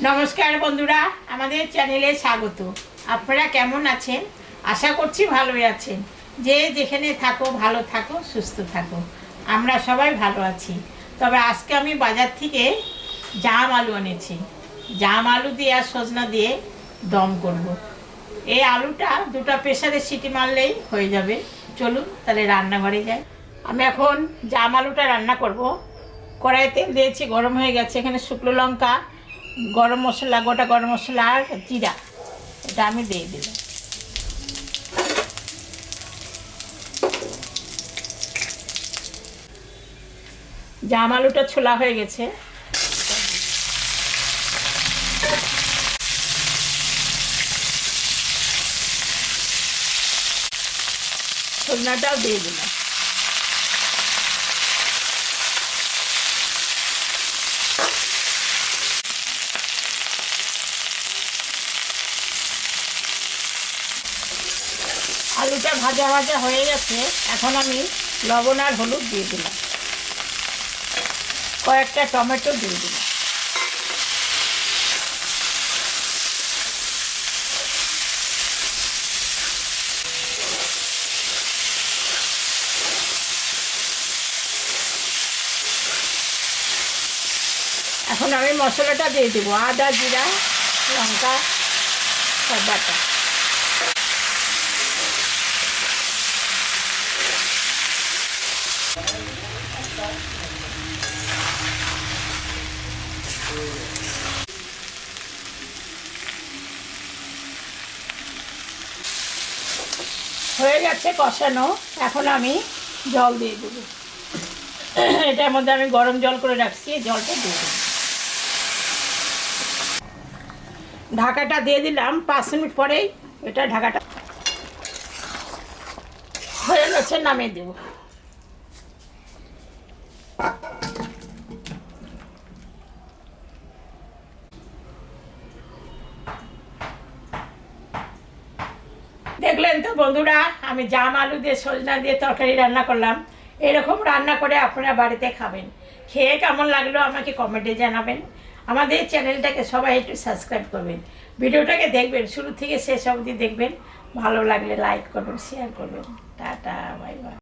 নমস্কার বন্ধুরা, আমাদের চ্যানেলে স্বাগত। আপনারা কেমন আছেন? আশা করছি ভালোই আছেন। যে যেখানে থাকো ভালো থাকো, সুস্থ থাকো। আমরা সবাই ভালো আছি। তবে আজকে আমি বাজার থেকে জাম আলু এনেছি। জাম আলু দিয়ে আর সজনা দিয়ে দম করব। এই আলুটা দুটো প্রেসারে সিটি মারলেই হয়ে যাবে। চলুন তাহলে রান্নাঘরে যাই। আমি এখন জাম আলুটা রান্না করব। কড়াইয়ে তেল দিয়েছি, গরম হয়ে গেছে। এখানে শুকনো লঙ্কা, গরম মশলা, গোটা গরম মশলা আর জিরা, এটা আমি দিয়ে দিলাম। জাম আলুটা ছোলা হয়ে গেছে, সজনাটাও দিয়ে দিলাম। আলুটা ভাজা ভাজা হয়ে গেছে। এখন আমি লবণ আর হলুদ দিয়ে দিলাম, কয়েকটা টমেটো দিয়ে দিলাম। এখন আমি মশলাটা দিয়ে দেবো, আদা, জিরা, লঙ্কা সব বাটা। হয়ে গেছে কষানো। এখন আমি জল দিয়ে দেবো। এটার মধ্যে আমি গরম জল করে রাখছি, জলটা দিয়ে দেবো। ঢাকাটা দিয়ে দিলাম। 5 মিনিট পরেই এটা ঢাকাটা হয়ে গেছে, নামিয়ে দেব। দেখলেন তো বন্ধুরা, আমি জাম আলু দিয়ে সজনা দিয়ে তরকারি রান্না করলাম। এরকম রান্না করে আপনারা বাড়িতে খাবেন। খেয়ে কেমন লাগলো আমাকে কমেন্টে জানাবেন। আমাদের চ্যানেলটাকে সবাই একটু সাবস্ক্রাইব করবেন। ভিডিওটাকে দেখবেন, শুরু থেকে শেষ অবধি দেখবেন। ভালো লাগলে লাইক করবেন, শেয়ার করবেন। Tata, bye bye.